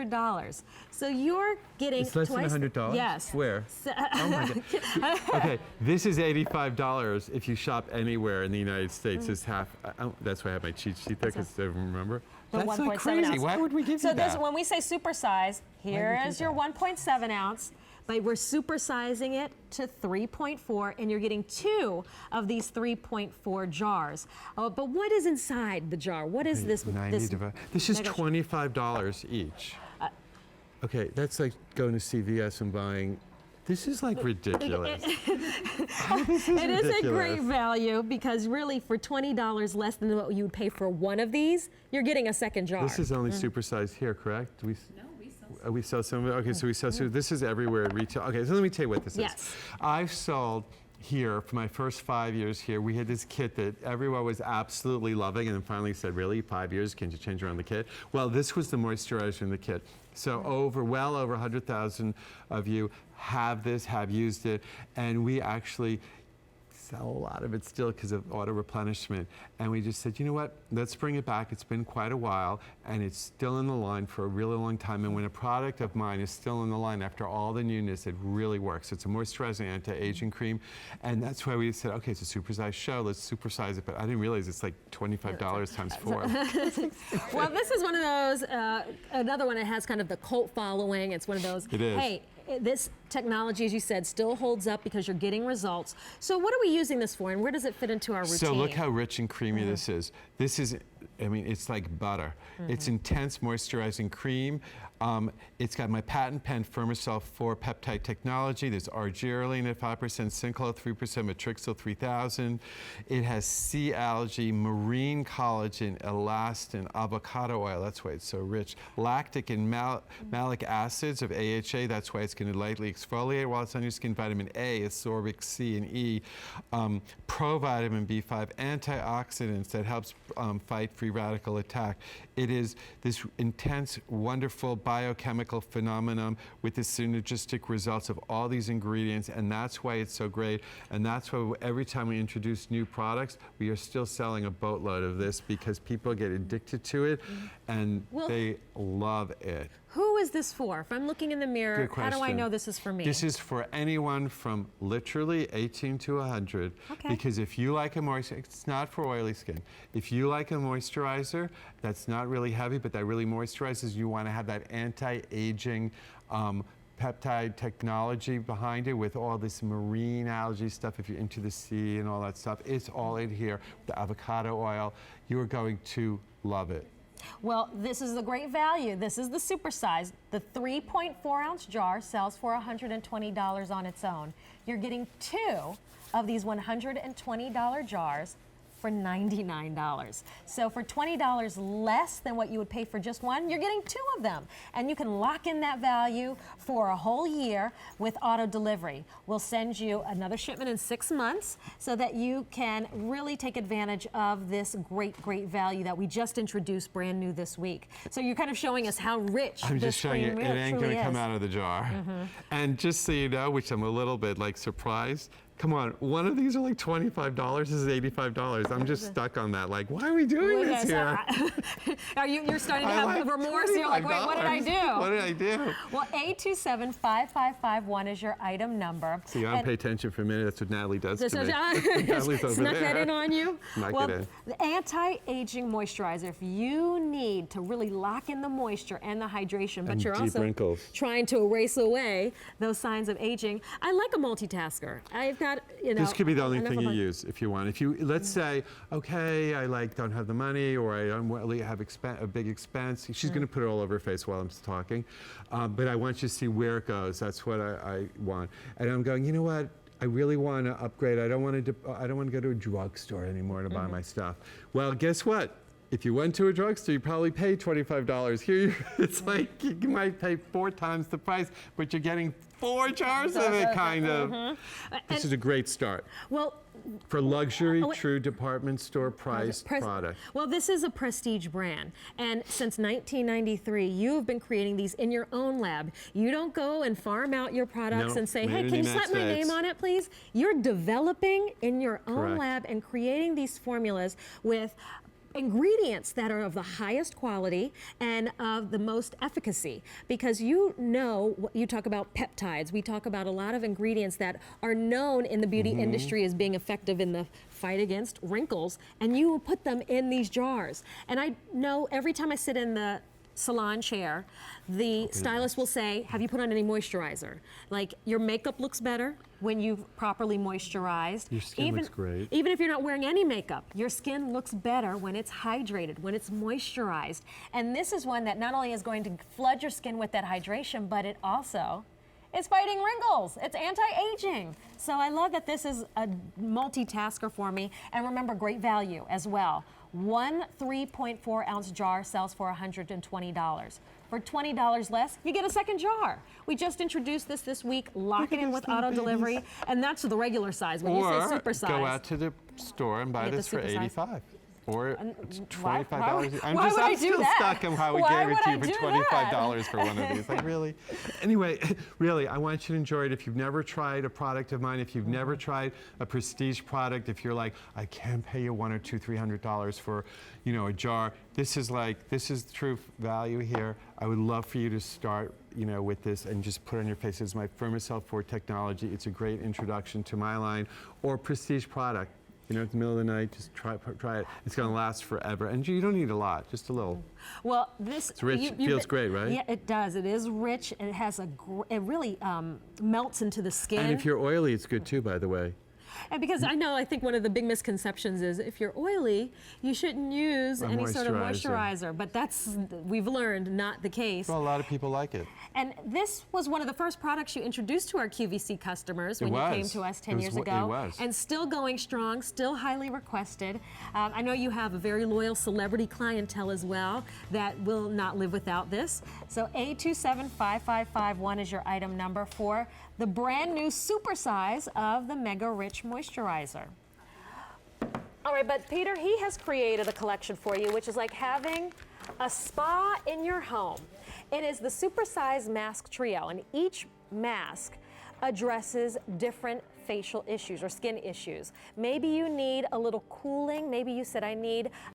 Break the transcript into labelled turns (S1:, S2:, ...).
S1: $100. So you're getting
S2: It's less
S1: twice.
S2: than $100?
S1: Yes.
S2: Where? Oh my God. Okay, this is $85 if you shop anywhere in the United States. It's half. That's why I have my cheat sheet there because I don't remember.
S1: The
S2: That's
S1: 1.7
S2: like crazy.
S1: ounce.
S2: Why would we give
S1: So
S2: you that?
S1: this, when we say supersize, here
S2: we
S1: is
S2: do
S1: your
S2: that?
S1: 1.7 ounce, but we're supersizing it to 3.4, and you're getting 2 of these 3.4 jars. But what is inside the jar? What is this?
S2: 90 divided. This is
S1: mega-
S2: $25 each. Okay, that's like going to CVS and buying. This is like ridiculous.
S1: It is a great value because really for $20 less than what you would pay for one of these, you're getting a second jar.
S2: This is only supersized here, correct? No, we sell some of it. Okay, so we sell. So this is everywhere at retail. Okay, so let me tell you what this
S1: Yes.
S2: is. I've sold here for my first 5 years here. We had this kit that everyone was absolutely loving, and then finally said, "Really, 5 years? Can you change around the kit?" Well, this was the moisturizer in the kit. So well over 100,000 of you have this, have used it, and we actually sell a lot of it still because of auto replenishment. And we just said, you know what, let's bring it back. It's been quite a while and it's still in the line for a really long time. And when a product of mine is still in the line after all the newness, it really works. It's a moisturizing anti-aging cream. And that's why we said, okay, it's a supersized show, let's supersize it. But I didn't realize it's like $25 times 4.
S1: Well, this is one of those, another one that has kind of the cult following. It's one of those,
S2: It is.
S1: hey, this technology, as you said, still holds up because you're getting results. So what are we using this for, and where does it fit into our routine?
S2: So look how rich and creamy this is. This is, I mean, it's like butter. It's intense moisturizing cream. It's got my patent pen Firmicell 4 peptide technology. There's arginine at 5%, Syncola 3%, Matrixyl 3000. It has sea algae, marine collagen, elastin, avocado oil. That's why it's so rich. Lactic and malic acids of AHA. That's why it's going to lightly exfoliate while it's on your skin. Vitamin A, ascorbic C and E. Provitamin B5, antioxidants that helps fight free radical attack. It is this intense, wonderful biochemical phenomenon with the synergistic results of all these ingredients, and that's why it's so great. And that's why every time we introduce new products, we are still selling a boatload of this because people get addicted to it and they love it.
S1: Who is this for? If I'm looking in the mirror,
S2: Good
S1: how do I
S2: question.
S1: know this is for me?
S2: This is for anyone from literally 18 to 100.
S1: Okay.
S2: Because if you like a moisturizer, it's not for oily skin. If you like a moisturizer that's not really heavy, but that really moisturizes, you want to have that anti-aging peptide technology behind it with all this marine algae stuff, if you're into the sea and all that stuff, it's all in here. The avocado oil, you are going to love it.
S1: Well, this is a great value. This is the supersize. The 3.4 ounce jar sells for $120 on its own. You're getting 2 of these $120 jars for $99. So for $20 less than what you would pay for just one, you're getting 2 of them. And you can lock in that value for a whole year with auto delivery. We'll send you another shipment in 6 months so that you can really take advantage of this great, great value that we just introduced brand new this week. So you're kind of showing us how rich
S2: I'm
S1: this
S2: just showing you,
S1: cream
S2: it ain't
S1: truly
S2: going to come
S1: is.
S2: out of the jar. And just so you know, which I'm a little bit like surprised, come on, one of these are like $25, this is $85. I'm just stuck on that. Like, why are we doing this here?
S1: You're starting to have remorse? You're like, wait, what did I do?
S2: What did I do?
S1: Well, 827-5551 is your item number.
S2: See, I don't pay attention for a minute. That's what Natalie does to me.
S1: Natalie's Snuck that in on you?
S2: Snuck
S1: Well,
S2: it in.
S1: the anti-aging moisturizer, if you need to really lock in the moisture and the hydration, but
S2: And
S1: you're
S2: deep
S1: also
S2: wrinkles.
S1: trying to erase away those signs of aging, I like a multitasker. I've got, you know.
S2: This could be the only
S1: enough
S2: thing
S1: of
S2: you
S1: my-
S2: use if you want. If you, let's say, okay, I don't have the money, or I don't really have a big expense. She's going to put it all over her face while I'm talking, but I want you to see where it goes. That's what I want. And I'm going, you know what? I really want to upgrade. I don't want to go to a drugstore anymore to buy my stuff. Well, guess what? If you went to a drugstore, you probably paid $25. Here, it's like you might pay 4 times the price, but you're getting 4 jars of it, kind of. This is a great start.
S1: Well,
S2: For luxury, true department store priced product.
S1: Well, this is a prestige brand, and since 1993, you have been creating these in your own lab. You don't go and farm out your products
S2: No,
S1: and say,
S2: made
S1: hey,
S2: in
S1: can
S2: the
S1: you slap
S2: United
S1: my name
S2: States.
S1: on it, please? You're developing in your own
S2: Correct.
S1: lab and creating these formulas with ingredients that are of the highest quality and of the most efficacy, because you talk about peptides, we talk about a lot of ingredients that are known in the beauty industry as being effective in the fight against wrinkles, and you put them in these jars. And I know every time I sit in the salon chair, the stylist will say, have you put on any moisturizer? Like, your makeup looks better when you've properly moisturized.
S2: Your skin looks great.
S1: Even if you're not wearing any makeup, your skin looks better when it's hydrated, when it's moisturized. And this is one that not only is going to flood your skin with that hydration, but it also is fighting wrinkles. It's anti-aging. So I love that this is a multitasker for me. And remember, great value as well. One 3.4 ounce jar sells for $120. For $20 less, you get a second jar. We just introduced this week. Lock it in with auto delivery, and that's the regular size. When you say super size,
S2: go out to the store and buy this for $85. Or it's $25.
S1: I'm
S2: still stuck on how we gave it to you for $25 for one of these. Like, really? Anyway, really, I want you to enjoy it. If you've never tried a product of mine, if you've never tried a prestige product, if you're like, I can't pay you $100 or $200, $300 for, a jar, this is true value here. I would love for you to start, with this and just put it on your face. It's my Fermacell 4 technology. It's a great introduction to my line, or prestige product. At the middle of the night, just try it. It's going to last forever. And you don't need a lot, just a little.
S1: Well, this
S2: it's rich. Feels great, right?
S1: Yeah, it does. It is rich, and it has it really melts into the skin.
S2: And if you're oily, it's good too, by the way.
S1: And because I think one of the big misconceptions is if you're oily, you shouldn't use any sort of moisturizer. But we've learned, not the case.
S2: Well, a lot of people like it.
S1: And this was one of the first products you introduced to our QVC customers when you came to us 10 years ago.
S2: It was.
S1: And still going strong, still highly requested. I know you have a very loyal celebrity clientele as well that will not live without this. So A2755551 is your item number for the brand new Supersize of the Mega Rich Moisturizer. All right, but Peter, he has created a collection for you, which is like having a spa in your home. It is the Supersize Mask Trio, and each mask addresses different facial issues or skin issues. Maybe you need a little cooling. Maybe you said, I need